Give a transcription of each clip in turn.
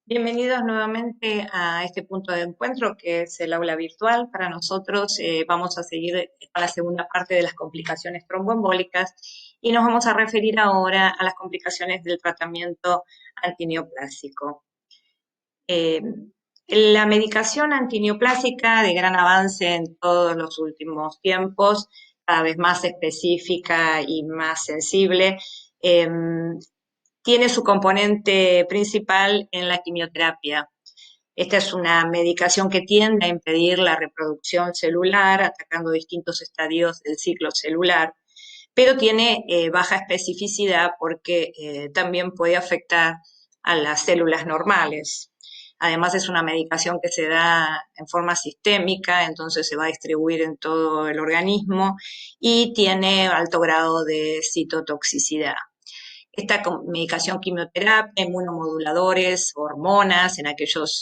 Bienvenidos nuevamente a este punto de encuentro que es el aula virtual. Para nosotros vamos a seguir con la segunda parte de las complicaciones tromboembólicas y nos vamos a referir ahora a las complicaciones del tratamiento antineoplásico. Eh, la medicación antineoplásica de gran avance en todos los últimos tiempos, cada vez más específica y más sensible, eh, tiene su componente principal en la quimioterapia. Esta es una medicación que tiende a impedir la reproducción celular, atacando distintos estadios del ciclo celular, pero tiene baja especificidad porque también puede afectar a las células normales. Además es una medicación que se da en forma sistémica, entonces se va a distribuir en todo el organismo y tiene alto grado de citotoxicidad. Esta medicación quimioterapia, inmunomoduladores, hormonas en aquellos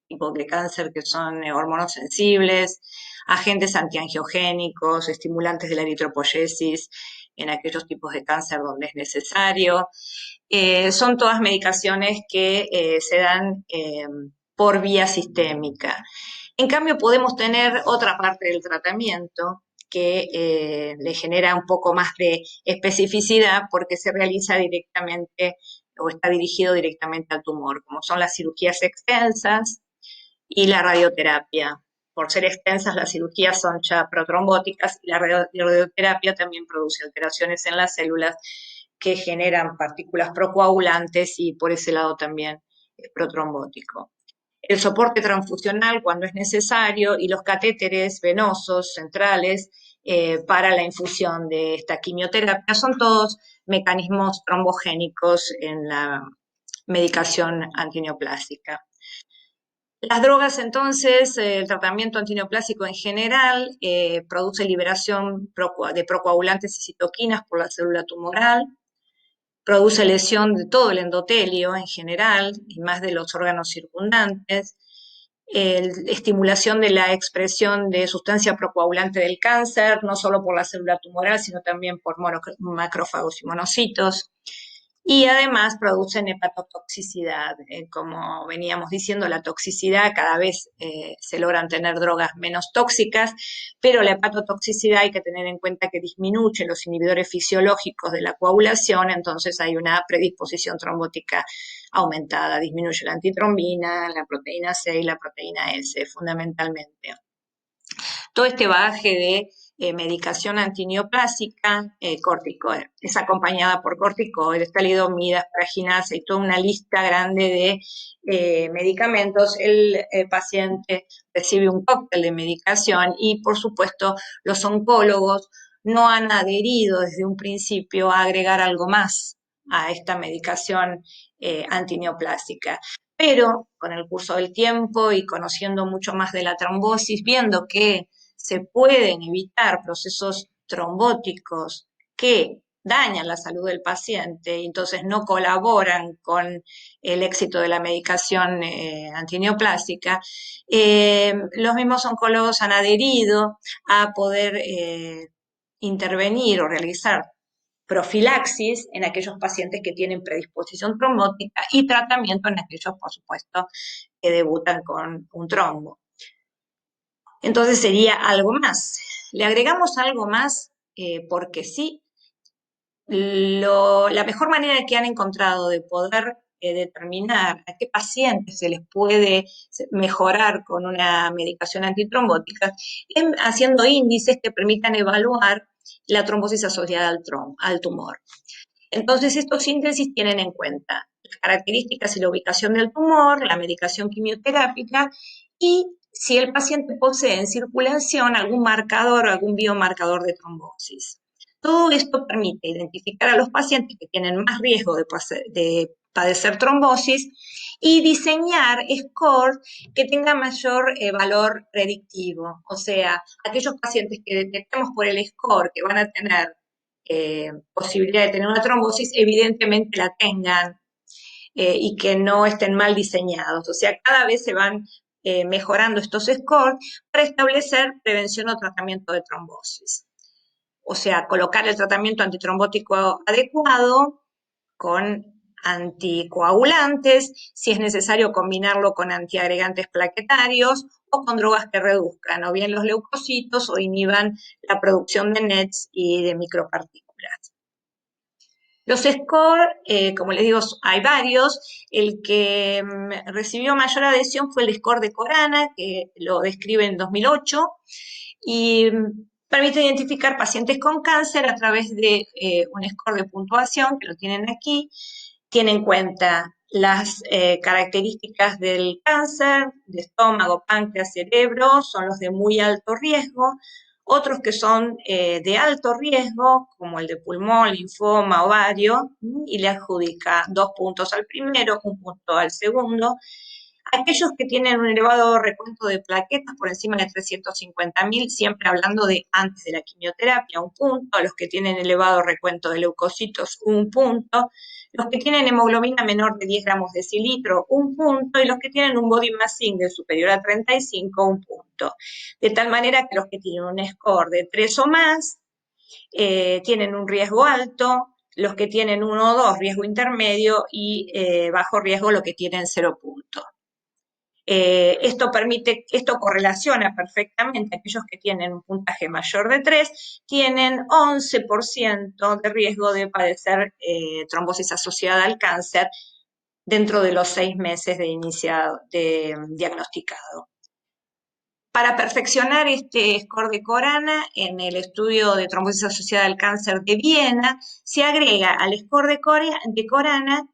tipos de cáncer que son hormonosensibles, agentes antiangiogénicos, estimulantes de la eritropoyesis en aquellos tipos de cáncer donde es necesario. Son todas medicaciones que se dan por vía sistémica. En cambio, podemos tener otra parte del tratamiento que le genera un poco más de especificidad porque se realiza directamente o está dirigido directamente al tumor, como son las cirugías extensas y la radioterapia. Por ser extensas, las cirugías son ya protrombóticas y la radioterapia también produce alteraciones en las células que generan partículas procoagulantes y por ese lado también es protrombótico. El soporte transfusional cuando es necesario y los catéteres venosos centrales para la infusión de esta quimioterapia son todos mecanismos trombogénicos en la medicación antineoplásica. Las drogas, entonces, el tratamiento antineoplásico en general produce liberación de procoagulantes y citoquinas por la célula tumoral, produce lesión de todo el endotelio en general y más de los órganos circundantes, estimulación de la expresión de sustancia procoagulante del cáncer, no solo por la célula tumoral, sino también por macrófagos y monocitos. Y además producen hepatotoxicidad. Como veníamos diciendo, la toxicidad cada vez se logran tener drogas menos tóxicas, pero la hepatotoxicidad hay que tener en cuenta que disminuye los inhibidores fisiológicos de la coagulación, entonces hay una predisposición trombótica aumentada, disminuye la antitrombina, la proteína C y la proteína S fundamentalmente. Todo este bagaje de medicación antineoplásica, corticoide, es acompañada por corticoides, talidomidas, praginasa y toda una lista grande de medicamentos. El paciente recibe un cóctel de medicación y, por supuesto, los oncólogos no han adherido desde un principio a agregar algo más a esta medicación antineoplásica. Pero con el curso del tiempo y conociendo mucho más de la trombosis, viendo que se pueden evitar procesos trombóticos que dañan la salud del paciente y entonces no colaboran con el éxito de la medicación antineoplásica, los mismos oncólogos han adherido a poder intervenir o realizar profilaxis en aquellos pacientes que tienen predisposición trombótica y tratamiento en aquellos, por supuesto, que debutan con un trombo. Entonces sería algo más. Le agregamos algo más porque sí, la mejor manera que han encontrado de poder determinar a qué pacientes se les puede mejorar con una medicación antitrombótica es haciendo índices que permitan evaluar la trombosis asociada al tumor. Entonces, estos índices tienen en cuenta las características y la ubicación del tumor, la medicación quimioterápica y si el paciente posee en circulación algún marcador o algún biomarcador de trombosis. Todo esto permite identificar a los pacientes que tienen más riesgo de padecer trombosis y diseñar scores que tengan mayor valor predictivo. O sea, aquellos pacientes que detectamos por el score que van a tener posibilidad de tener una trombosis, evidentemente la tengan y que no estén mal diseñados. O sea, cada vez se van mejorando estos scores para establecer prevención o tratamiento de trombosis. O sea, colocar el tratamiento antitrombótico adecuado con anticoagulantes, si es necesario combinarlo con antiagregantes plaquetarios o con drogas que reduzcan o bien los leucocitos o inhiban la producción de NETs y de micropartículas. Los score, como les digo, hay varios. El que recibió mayor adhesión fue el score de Corana, que lo describe en 2008, y permite identificar pacientes con cáncer a través de un score de puntuación, que lo tienen aquí. Tiene en cuenta las características del cáncer, de estómago, páncreas, cerebro, son los de muy alto riesgo. Otros que son de alto riesgo, como el de pulmón, linfoma, ovario, y le adjudica 2 puntos al primero, 1 punto al segundo. Aquellos que tienen un elevado recuento de plaquetas por encima de 350.000, siempre hablando de antes de la quimioterapia, 1 punto. Los que tienen elevado recuento de leucocitos, 1 punto. Los que tienen hemoglobina menor de 10 gramos de decilitro, 1 punto. Y los que tienen un body mass index superior a 35, 1 punto. De tal manera que los que tienen un score de 3 o más tienen un riesgo alto. Los que tienen 1 o 2, riesgo intermedio, y bajo riesgo, los que tienen 0 puntos. Esto correlaciona perfectamente. Aquellos que tienen un puntaje mayor de 3 tienen 11% de riesgo de padecer trombosis asociada al cáncer dentro de los 6 meses de diagnosticado. Para perfeccionar este score de Corana, en el estudio de trombosis asociada al cáncer de Viena, se agrega al score de Corana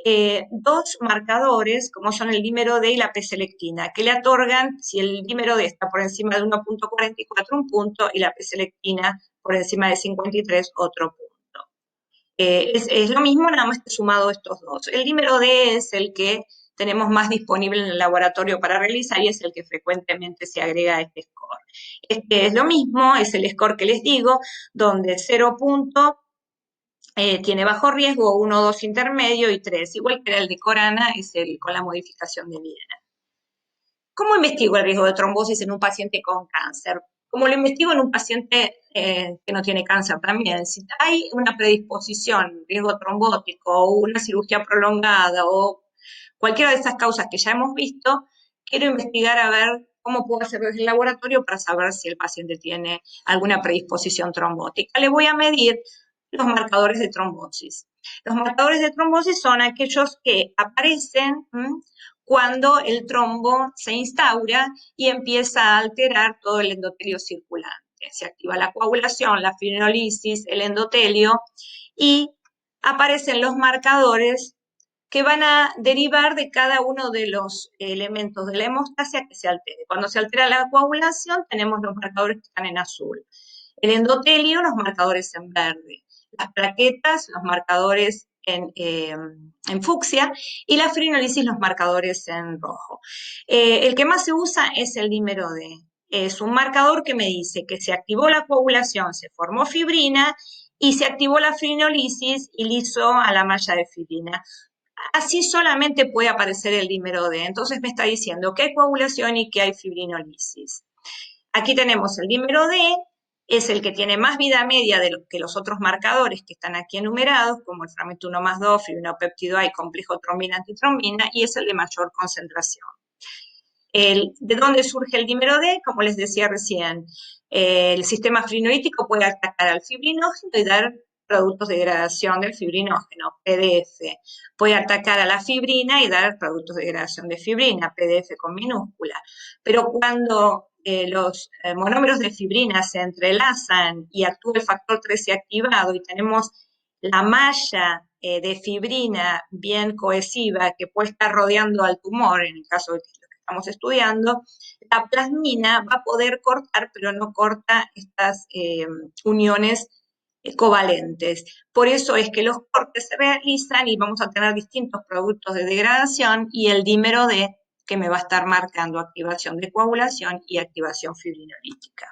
2 marcadores, como son el dímero D y la P-selectina, que le otorgan, si el dímero D está por encima de 1.44, 1 punto, y la P-selectina por encima de 53, otro punto. Es lo mismo, nada más que sumado estos dos. El dímero D es el que tenemos más disponible en el laboratorio para realizar y es el que frecuentemente se agrega a este score. Este es lo mismo, es el score que les digo, donde 0 punto tiene bajo riesgo, 1 o 2 intermedio y 3, igual que era el de Corana, es el con la modificación de Viena. ¿Cómo investigo el riesgo de trombosis en un paciente con cáncer? Como lo investigo en un paciente que no tiene cáncer también. Si hay una predisposición, riesgo trombótico, o una cirugía prolongada, o cualquiera de esas causas que ya hemos visto, quiero investigar a ver cómo puedo hacer desde el laboratorio para saber si el paciente tiene alguna predisposición trombótica. Le voy a medir los marcadores de trombosis. Los marcadores de trombosis son aquellos que aparecen cuando el trombo se instaura y empieza a alterar todo el endotelio circulante. Se activa la coagulación, la fibrinolisis, el endotelio, y aparecen los marcadores que van a derivar de cada uno de los elementos de la hemostasia que se altere. Cuando se altera la coagulación, tenemos los marcadores que están en azul. El endotelio, los marcadores en verde. Las plaquetas, los marcadores en fucsia, y la fibrinolisis, los marcadores en rojo. El que más se usa es el dímero D. Es un marcador que me dice que se activó la coagulación, se formó fibrina, y se activó la fibrinolisis y lisó a la malla de fibrina. Así solamente puede aparecer el dímero D. Entonces me está diciendo que hay coagulación y que hay fibrinolisis. Aquí tenemos el dímero D, es el que tiene más vida media que los otros marcadores que están aquí enumerados, como el fragmento 1 más 2, fibrinopéptido A y complejo trombina-antitrombina, y es el de mayor concentración. ¿De dónde surge el dímero D? Como les decía recién, el sistema fibrinolítico puede atacar al fibrinógeno y dar productos de degradación del fibrinógeno, PDF. Puede atacar a la fibrina y dar productos de degradación de fibrina, PDF con minúscula. Pero cuando los monómeros de fibrina se entrelazan y actúa el factor 13 activado y tenemos la malla de fibrina bien cohesiva que puede estar rodeando al tumor, en el caso de que estamos estudiando, la plasmina va a poder cortar, pero no corta estas uniones covalentes. Por eso es que los cortes se realizan y vamos a tener distintos productos de degradación y el dímero D que me va a estar marcando activación de coagulación y activación fibrinolítica.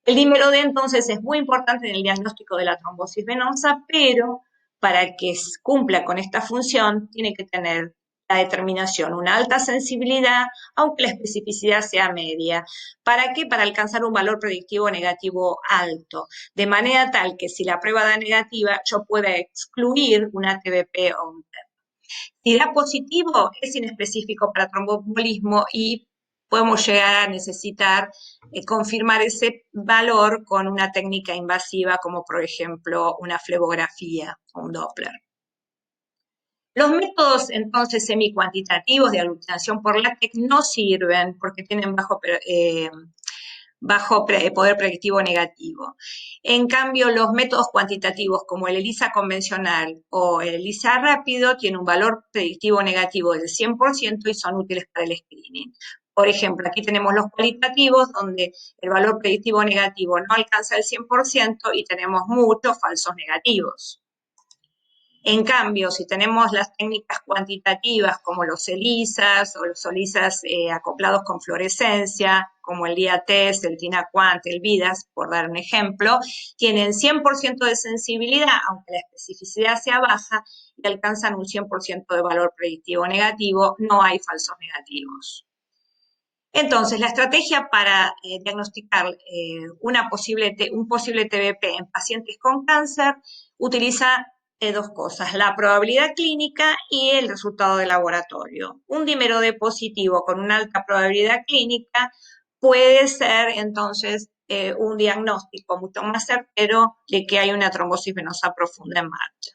El dímero D entonces es muy importante en el diagnóstico de la trombosis venosa, pero para que cumpla con esta función tiene que tener la determinación, una alta sensibilidad, aunque la especificidad sea media. ¿Para qué? Para alcanzar un valor predictivo negativo alto, de manera tal que si la prueba da negativa, yo pueda excluir una TBP o un TERT. Si da positivo, es inespecífico para tromboembolismo y podemos llegar a necesitar confirmar ese valor con una técnica invasiva como por ejemplo una flebografía o un Doppler. Los métodos entonces semicuantitativos de aglutinación por látex no sirven porque tienen bajo poder predictivo negativo. En cambio, los métodos cuantitativos como el ELISA convencional o el ELISA rápido tienen un valor predictivo negativo del 100% y son útiles para el screening. Por ejemplo, aquí tenemos los cualitativos donde el valor predictivo negativo no alcanza el 100% y tenemos muchos falsos negativos. En cambio, si tenemos las técnicas cuantitativas como los ELISAs o los ELISAs acoplados con fluorescencia, como el DIA-TEST, el TINA-Quant, el VIDAS, por dar un ejemplo, tienen 100% de sensibilidad, aunque la especificidad sea baja, y alcanzan un 100% de valor predictivo negativo, no hay falsos negativos. Entonces, la estrategia para diagnosticar un posible TBP en pacientes con cáncer utiliza dos cosas, la probabilidad clínica y el resultado de laboratorio. Un dímero D positivo con una alta probabilidad clínica puede ser entonces un diagnóstico mucho más certero de que hay una trombosis venosa profunda en marcha.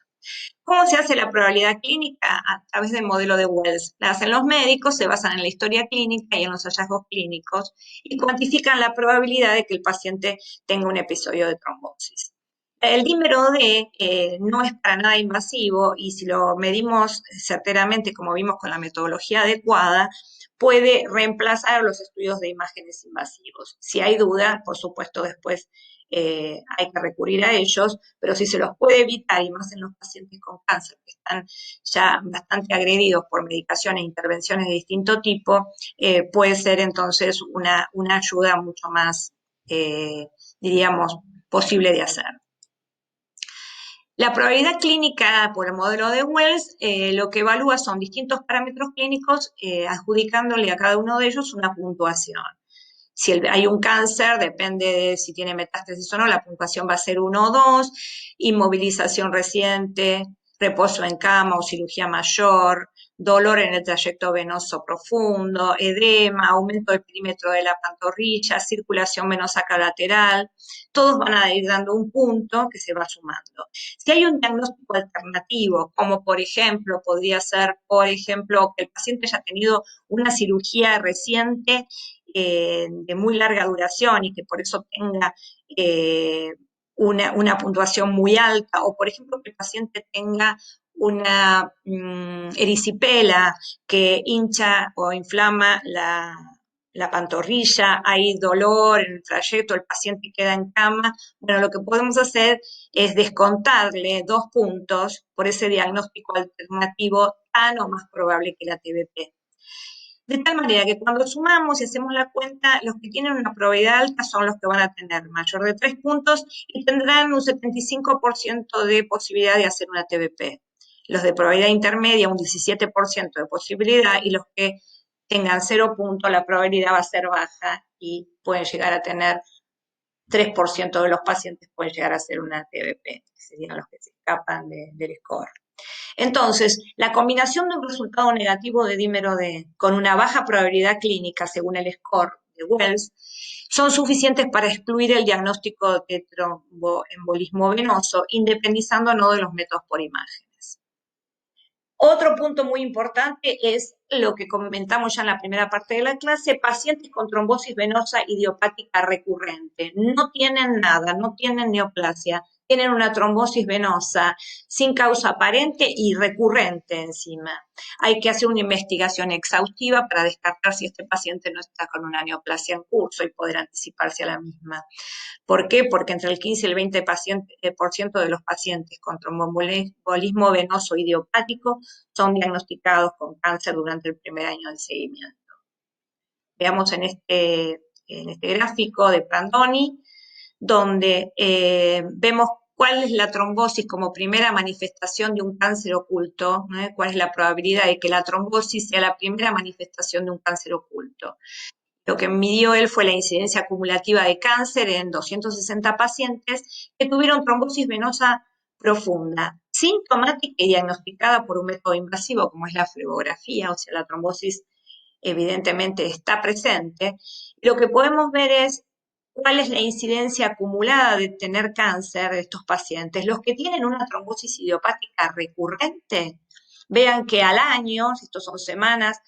¿Cómo se hace la probabilidad clínica? A través del modelo de Wells. La hacen los médicos, se basan en la historia clínica y en los hallazgos clínicos y cuantifican la probabilidad de que el paciente tenga un episodio de trombosis. El dímero D no es para nada invasivo y si lo medimos certeramente, como vimos con la metodología adecuada, puede reemplazar los estudios de imágenes invasivos. Si hay duda, por supuesto, después hay que recurrir a ellos, pero si se los puede evitar, y más en los pacientes con cáncer que están ya bastante agredidos por medicaciones e intervenciones de distinto tipo, puede ser entonces una ayuda mucho más, diríamos, posible de hacer. La probabilidad clínica por el modelo de Wells lo que evalúa son distintos parámetros clínicos adjudicándole a cada uno de ellos una puntuación. Si hay un cáncer, depende de si tiene metástasis o no, la puntuación va a ser 1 o 2, inmovilización reciente, reposo en cama o cirugía mayor, dolor en el trayecto venoso profundo, edema, aumento del perímetro de la pantorrilla, circulación venosa lateral, todos van a ir dando un punto que se va sumando. Si hay un diagnóstico alternativo, como por ejemplo, podría ser, por ejemplo, que el paciente haya tenido una cirugía reciente de muy larga duración y que por eso tenga una puntuación muy alta, o por ejemplo que el paciente tenga una erisipela que hincha o inflama la pantorrilla, hay dolor en el trayecto, el paciente queda en cama, bueno, lo que podemos hacer es descontarle 2 puntos por ese diagnóstico alternativo tan o más probable que la TBP. De tal manera que cuando sumamos y hacemos la cuenta, los que tienen una probabilidad alta son los que van a tener mayor de 3 puntos y tendrán un 75% de posibilidad de hacer una TBP. Los de probabilidad intermedia, un 17% de posibilidad, y los que tengan 0 puntos, la probabilidad va a ser baja y pueden llegar a tener 3% de los pacientes pueden llegar a hacer una TBP, que serían los que se escapan del score. Entonces, la combinación de un resultado negativo de dímero D con una baja probabilidad clínica según el score de Wells son suficientes para excluir el diagnóstico de tromboembolismo venoso, independizándonos de los métodos por imágenes. Otro punto muy importante es lo que comentamos ya en la primera parte de la clase, pacientes con trombosis venosa idiopática recurrente. No tienen nada, no tienen neoplasia, tienen una trombosis venosa sin causa aparente y recurrente encima. Hay que hacer una investigación exhaustiva para descartar si este paciente no está con una neoplasia en curso y poder anticiparse a la misma. ¿Por qué? Porque entre el 15 y el 20% de los pacientes con tromboembolismo venoso idiopático son diagnosticados con cáncer durante el primer año de seguimiento. Veamos en este gráfico de Prandoni, donde vemos cuál es la trombosis como primera manifestación de un cáncer oculto, cuál es la probabilidad de que la trombosis sea la primera manifestación de un cáncer oculto. Lo que midió él fue la incidencia acumulativa de cáncer en 260 pacientes que tuvieron trombosis venosa profunda, sintomática y diagnosticada por un método invasivo como es la flebografía, o sea, la trombosis evidentemente está presente, lo que podemos ver es cuál es la incidencia acumulada de tener cáncer de estos pacientes. Los que tienen una trombosis idiopática recurrente, vean que al año, estos son semanas,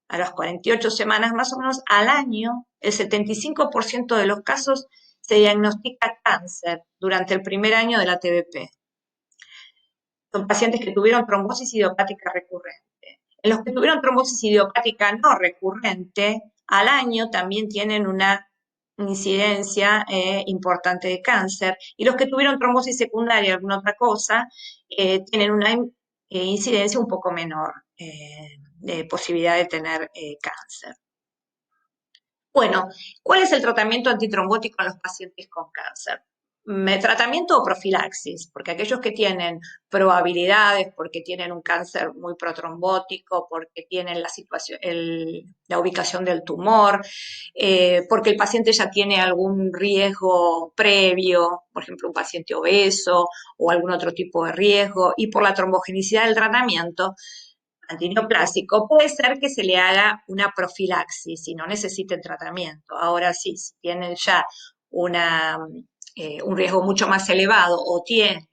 a las 48 semanas más o menos, al año, el 75% de los casos se diagnostica cáncer durante el primer año de la TBP. Son pacientes que tuvieron trombosis idiopática recurrente. En los que tuvieron trombosis idiopática no recurrente, al año también tienen una incidencia importante de cáncer. Y los que tuvieron trombosis secundaria, alguna otra cosa, tienen una incidencia un poco menor de posibilidad de tener cáncer. Bueno, ¿cuál es el tratamiento antitrombótico en los pacientes con cáncer? Tratamiento o profilaxis, porque aquellos que tienen probabilidades, porque tienen un cáncer muy protrombótico, porque tienen la situación, la ubicación del tumor, porque el paciente ya tiene algún riesgo previo, por ejemplo, un paciente obeso o algún otro tipo de riesgo, y por la trombogenicidad del tratamiento, antineoplásico, puede ser que se le haga una profilaxis y no necesiten tratamiento. Ahora sí, si tienen ya un riesgo mucho más elevado o tienen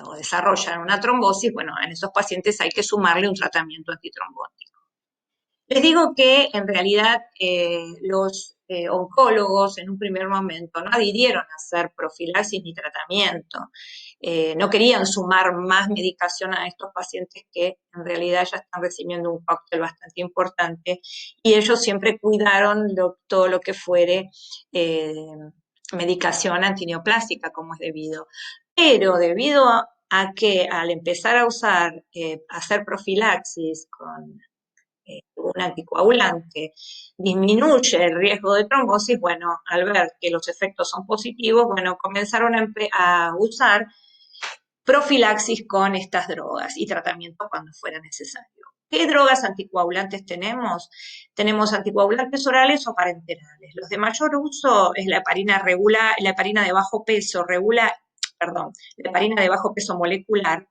o desarrollan una trombosis, bueno, en esos pacientes hay que sumarle un tratamiento antitrombótico. Les digo que en realidad los oncólogos en un primer momento no adhirieron a hacer profilaxis ni tratamiento. No querían sumar más medicación a estos pacientes que en realidad ya están recibiendo un cóctel bastante importante y ellos siempre cuidaron todo lo que fuere medicación antineoplásica como es debido. Pero debido a que al empezar a usar, hacer profilaxis con un anticoagulante, disminuye el riesgo de trombosis, bueno, al ver que los efectos son positivos, bueno, comenzaron a usar profilaxis con estas drogas y tratamiento cuando fuera necesario. ¿Qué drogas anticoagulantes tenemos? Tenemos anticoagulantes orales o parenterales. Los de mayor uso es la heparina la heparina de bajo peso la heparina de bajo peso molecular,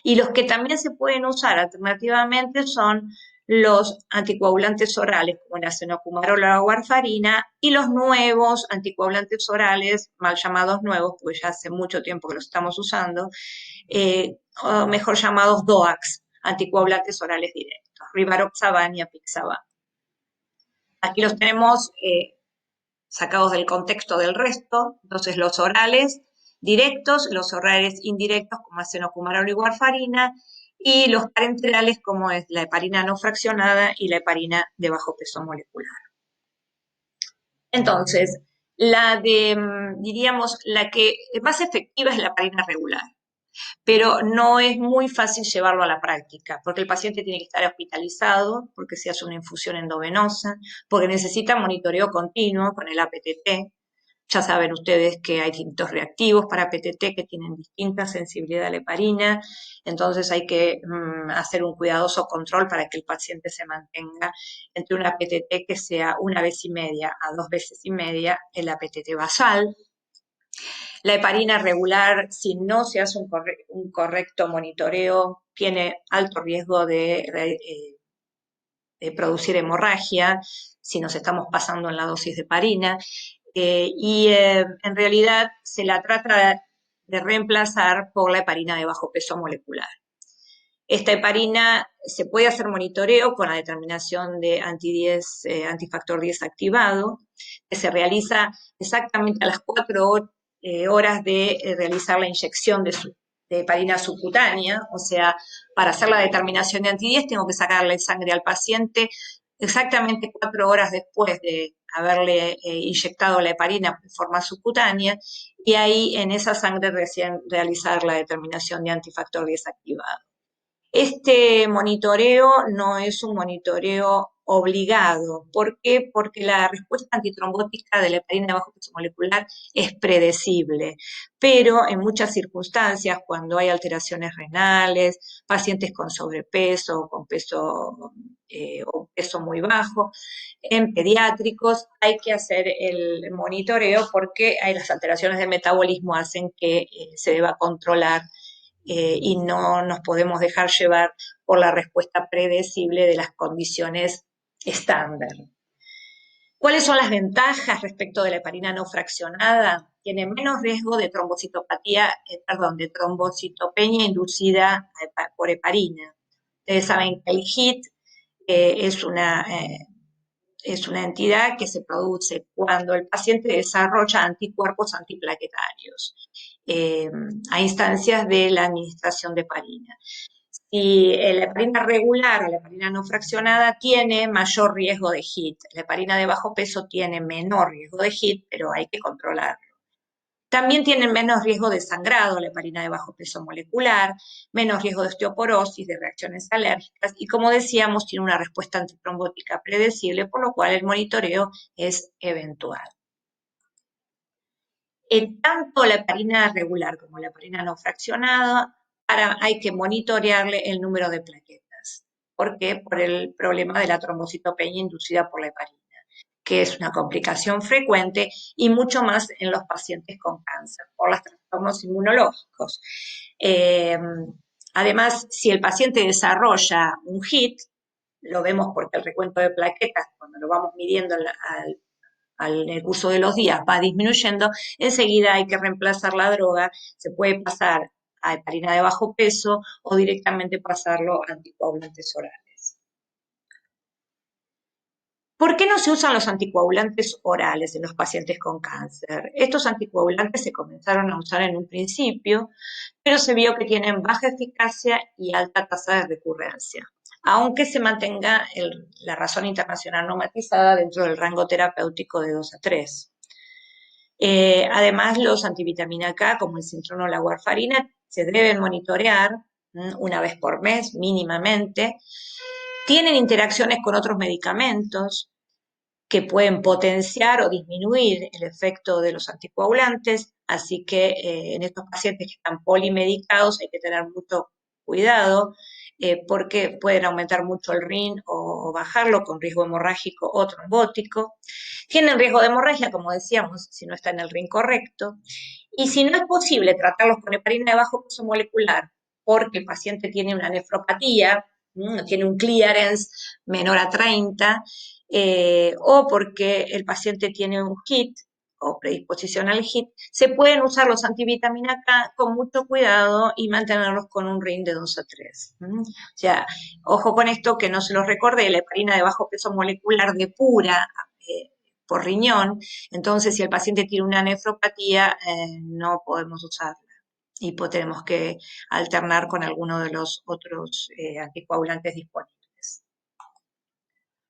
y los que también se pueden usar alternativamente son los anticoagulantes orales, como la cenocumarol o la warfarina, y los nuevos anticoagulantes orales, mal llamados nuevos, porque ya hace mucho tiempo que los estamos usando, o mejor llamados DOACs, anticoagulantes orales directos, rivaroxaban y apixaban. Aquí los tenemos sacados del contexto del resto, entonces los orales directos, los orales indirectos como acenocumarol y warfarina, y los parenterales como es la heparina no fraccionada y la heparina de bajo peso molecular. Entonces, diríamos, la que más efectiva es la heparina regular, pero no es muy fácil llevarlo a la práctica, porque el paciente tiene que estar hospitalizado, porque se hace una infusión endovenosa, porque necesita monitoreo continuo con el APTT. Ya saben ustedes que hay distintos reactivos para PTT que tienen distinta sensibilidad a la heparina, entonces hay que hacer un cuidadoso control para que el paciente se mantenga entre una PTT que sea 1,5 veces a 2,5 veces el APTT basal. La heparina regular, si no se hace un correcto monitoreo, tiene alto riesgo de producir hemorragia, si nos estamos pasando en la dosis de heparina, en realidad se la trata de reemplazar por la heparina de bajo peso molecular. Esta heparina se puede hacer monitoreo con la determinación de antifactor 10 activado, que se realiza exactamente a las 4 horas de realizar la inyección de heparina subcutánea, o sea, para hacer la determinación de anti-10 tengo que sacarle sangre al paciente exactamente 4 horas después de haberle inyectado la heparina de forma subcutánea, y ahí en esa sangre recién realizar la determinación de antifactor 10 activado. Este monitoreo no es un monitoreo obligado. ¿Por qué? Porque la respuesta antitrombótica de la heparina de bajo peso molecular es predecible, pero en muchas circunstancias, cuando hay alteraciones renales, pacientes con sobrepeso o con o peso muy bajo, en pediátricos hay que hacer el monitoreo porque las alteraciones de metabolismo hacen que se deba controlar y no nos podemos dejar llevar por la respuesta predecible de las condiciones estándar. ¿Cuáles son las ventajas respecto de la heparina no fraccionada? Tiene menos riesgo de de trombocitopenia inducida por heparina. Ustedes saben que el HIT es es una entidad que se produce cuando el paciente desarrolla anticuerpos antiplaquetarios a instancias de la administración de heparina. Si la heparina regular o la heparina no fraccionada tiene mayor riesgo de HIT, la heparina de bajo peso tiene menor riesgo de HIT, pero hay que controlarlo. También tienen menos riesgo de sangrado, la heparina de bajo peso molecular, menos riesgo de osteoporosis, de reacciones alérgicas y, como decíamos, tiene una respuesta antitrombótica predecible, por lo cual el monitoreo es eventual. Tanto la heparina regular como la heparina no fraccionada, hay que monitorearle el número de plaquetas. ¿Por qué? Por el problema de la trombocitopenia inducida por la heparina, que es una complicación frecuente y mucho más en los pacientes con cáncer, por los trastornos inmunológicos. Además, si el paciente desarrolla un HIT, lo vemos porque el recuento de plaquetas, cuando lo vamos midiendo en el curso de los días, va disminuyendo, enseguida hay que reemplazar la droga, se puede pasar a heparina de bajo peso o directamente pasarlo a anticoagulantes orales. ¿Por qué no se usan los anticoagulantes orales en los pacientes con cáncer? Estos anticoagulantes se comenzaron a usar en un principio, pero se vio que tienen baja eficacia y alta tasa de recurrencia, aunque se mantenga la razón internacional normatizada dentro del rango terapéutico de 2 a 3. Además, los antivitamina K, como el cintrono o la warfarina, se deben monitorear una vez por mes mínimamente. Tienen interacciones con otros medicamentos que pueden potenciar o disminuir el efecto de los anticoagulantes, así que en estos pacientes que están polimedicados hay que tener mucho cuidado porque pueden aumentar mucho el RIN o bajarlo con riesgo hemorrágico o trombótico. Tienen riesgo de hemorragia, como decíamos, si no está en el RIN correcto. Y si no es posible tratarlos con heparina de bajo peso molecular porque el paciente tiene una nefropatía, tiene un clearance menor a 30, o porque el paciente tiene un HIT o predisposición al HIT, se pueden usar los antivitamina K con mucho cuidado y mantenerlos con un RIN de 2 a 3. O sea, ojo con esto que no se los recordé, la heparina de bajo peso molecular depura por riñón, entonces si el paciente tiene una nefropatía no podemos usarla y tenemos que alternar con alguno de los otros anticoagulantes disponibles.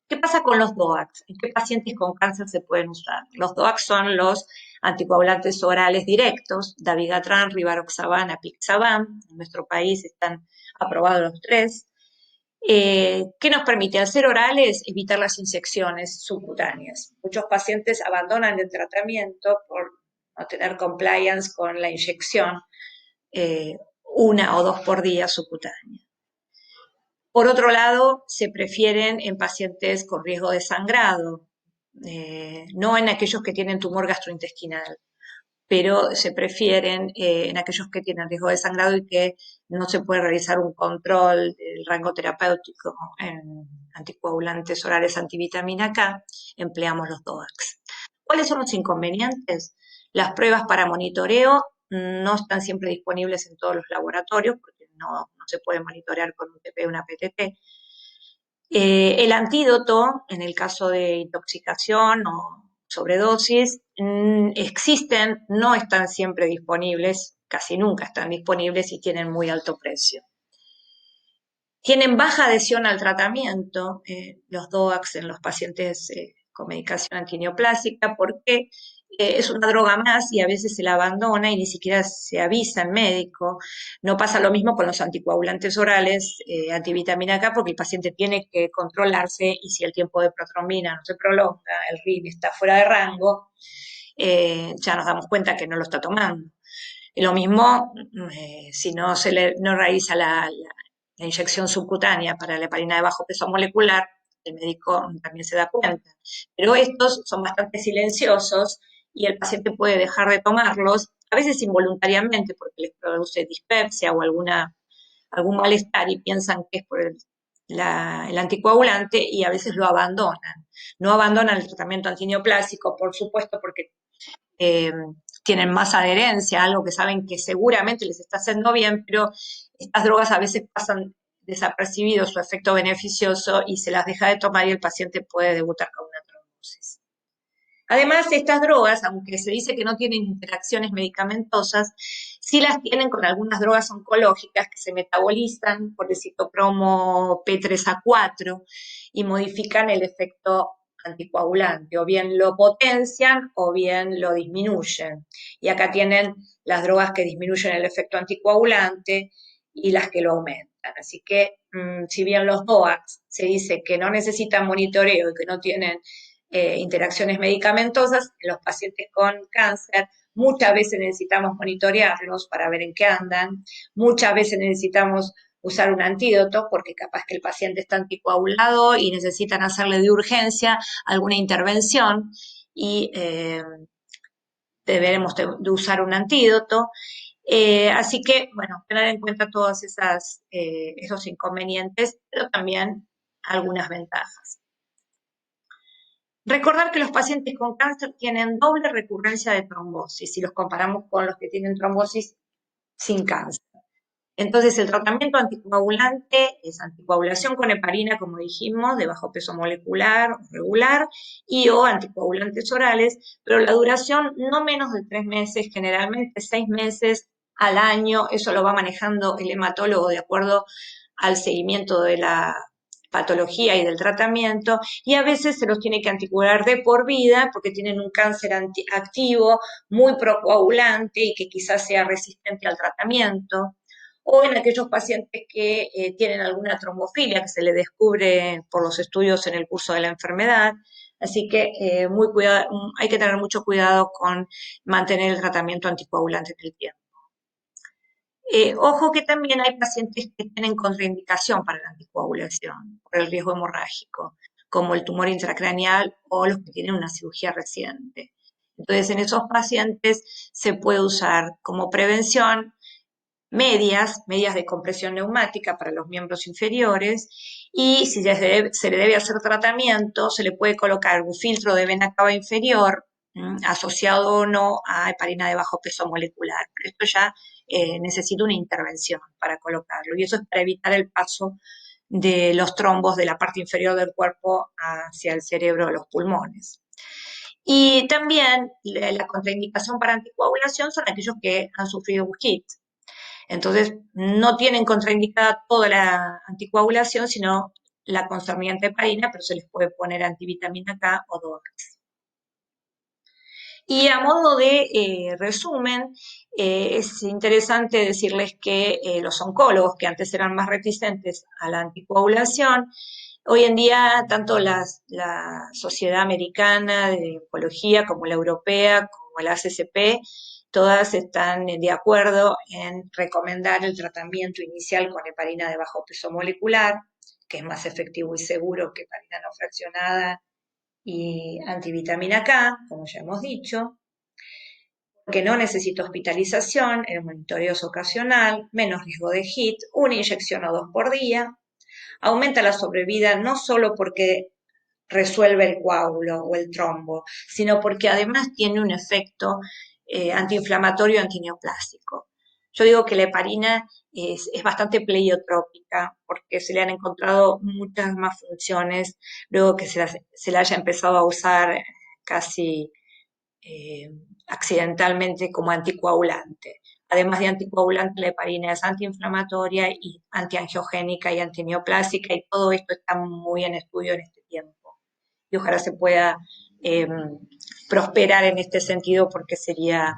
¿Qué pasa con los DOACs? ¿En qué pacientes con cáncer se pueden usar? Los DOACs son los anticoagulantes orales directos, dabigatran, rivaroxaban, apixaban. En nuestro país están aprobados los 3. ¿Qué nos permite? Al ser orales, evitar las inyecciones subcutáneas. Muchos pacientes abandonan el tratamiento por no tener compliance con la inyección 1 o 2 por día subcutánea. Por otro lado, se prefieren en pacientes con riesgo de sangrado, no en aquellos que tienen tumor gastrointestinal, pero se prefieren en aquellos que tienen riesgo de sangrado y que no se puede realizar un control del rango terapéutico en anticoagulantes orales antivitamina K, empleamos los DOACs. ¿Cuáles son los inconvenientes? Las pruebas para monitoreo no están siempre disponibles en todos los laboratorios porque no se puede monitorear con un TP o una PTT. El antídoto, en el caso de intoxicación o sobredosis, existen, no están siempre disponibles, casi nunca están disponibles y tienen muy alto precio. Tienen baja adhesión al tratamiento, los DOACs en los pacientes con medicación antineoplásica, porque es una droga más y a veces se la abandona y ni siquiera se avisa al médico. No pasa lo mismo con los anticoagulantes orales, antivitamina K, porque el paciente tiene que controlarse y si el tiempo de protrombina no se prolonga, el RIM está fuera de rango, ya nos damos cuenta que no lo está tomando. Y lo mismo si no no realiza la inyección subcutánea para la heparina de bajo peso molecular, el médico también se da cuenta. Pero estos son bastante silenciosos y el paciente puede dejar de tomarlos, a veces involuntariamente porque les produce dispepsia o algún malestar y piensan que es por el anticoagulante y a veces lo abandonan. No abandonan el tratamiento antineoplásico, por supuesto, porque eh, tienen más adherencia, algo que saben que seguramente les está haciendo bien, pero estas drogas a veces pasan desapercibido su efecto beneficioso y se las deja de tomar y el paciente puede debutar con una trombosis. Además, estas drogas, aunque se dice que no tienen interacciones medicamentosas, sí las tienen con algunas drogas oncológicas que se metabolizan por el citocromo P3A4 y modifican el efecto anticoagulante, o bien lo potencian o bien lo disminuyen. Y acá tienen las drogas que disminuyen el efecto anticoagulante y las que lo aumentan. Así que, si bien los DOACs se dice que no necesitan monitoreo y que no tienen interacciones medicamentosas, en los pacientes con cáncer muchas veces necesitamos monitorearlos para ver en qué andan, muchas veces necesitamos usar un antídoto porque capaz que el paciente está anticoagulado y necesitan hacerle de urgencia alguna intervención y deberemos de usar un antídoto. Así que, bueno, tener en cuenta todos esos inconvenientes, pero también algunas ventajas. Recordar que los pacientes con cáncer tienen doble recurrencia de trombosis si los comparamos con los que tienen trombosis sin cáncer. Entonces, el tratamiento anticoagulante es anticoagulación con heparina, como dijimos, de bajo peso molecular o regular, y o anticoagulantes orales, pero la duración no menos de 3 meses, generalmente 6 meses al año, eso lo va manejando el hematólogo de acuerdo al seguimiento de la patología y del tratamiento, y a veces se los tiene que anticoagular de por vida porque tienen un cáncer activo muy procoagulante y que quizás sea resistente al tratamiento, o en aquellos pacientes que tienen alguna trombofilia que se le descubre por los estudios en el curso de la enfermedad. Así que hay que tener mucho cuidado con mantener el tratamiento anticoagulante en el tiempo. Ojo que también hay pacientes que tienen contraindicación para la anticoagulación por el riesgo hemorrágico, como el tumor intracraneal o los que tienen una cirugía reciente. Entonces, en esos pacientes se puede usar como prevención medias de compresión neumática para los miembros inferiores, y si se le debe hacer tratamiento, se le puede colocar un filtro de vena cava inferior, asociado o no a heparina de bajo peso molecular. Pero esto ya necesita una intervención para colocarlo, y eso es para evitar el paso de los trombos de la parte inferior del cuerpo hacia el cerebro o los pulmones. Y también la contraindicación para anticoagulación son aquellos que han sufrido un HIT. Entonces, no tienen contraindicada toda la anticoagulación, sino la concerniente heparina, pero se les puede poner antivitamina K o DOACs. Y a modo de resumen, es interesante decirles que los oncólogos, que antes eran más reticentes a la anticoagulación, hoy en día tanto la Sociedad Americana de Oncología como la Europea, como la ACCP, todas están de acuerdo en recomendar el tratamiento inicial con heparina de bajo peso molecular, que es más efectivo y seguro que heparina no fraccionada y antivitamina K, como ya hemos dicho, que no necesita hospitalización, el monitoreo es ocasional, menos riesgo de HIT, una inyección o 2 por día, aumenta la sobrevida no solo porque resuelve el coágulo o el trombo, sino porque además tiene un efecto antiinflamatorio antineoplásico. Yo digo que la heparina es bastante pleiotrópica porque se le han encontrado muchas más funciones luego que se la haya empezado a usar casi accidentalmente como anticoagulante. Además de anticoagulante, la heparina es antiinflamatoria y antiangiogénica y antineoplásica, y todo esto está muy en estudio en este tiempo. Y ojalá se pueda prosperar en este sentido, porque sería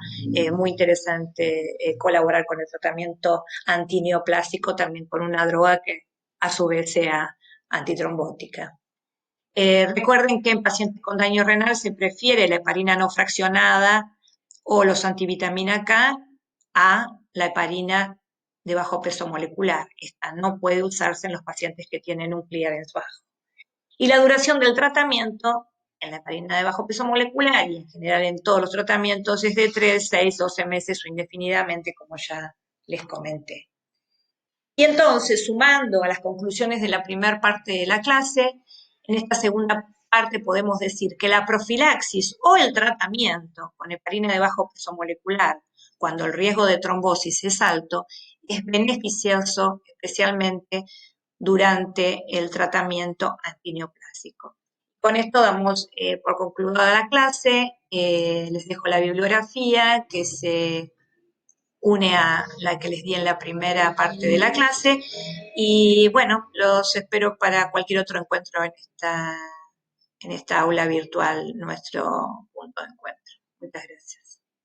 muy interesante colaborar con el tratamiento antineoplásico, también con una droga que a su vez sea antitrombótica. Recuerden que en pacientes con daño renal se prefiere la heparina no fraccionada o los antivitamina K a la heparina de bajo peso molecular. Esta no puede usarse en los pacientes que tienen un clearance bajo. Y la duración del tratamiento en la heparina de bajo peso molecular y en general en todos los tratamientos es de 3, 6, 12 meses o indefinidamente, como ya les comenté. Y entonces, sumando a las conclusiones de la primera parte de la clase, en esta segunda parte podemos decir que la profilaxis o el tratamiento con heparina de bajo peso molecular, cuando el riesgo de trombosis es alto, es beneficioso especialmente durante el tratamiento antineoplásico. Con esto damos por concluida la clase, les dejo la bibliografía que se une a la que les di en la primera parte de la clase y bueno, los espero para cualquier otro encuentro en esta aula virtual, nuestro punto de encuentro. Muchas gracias.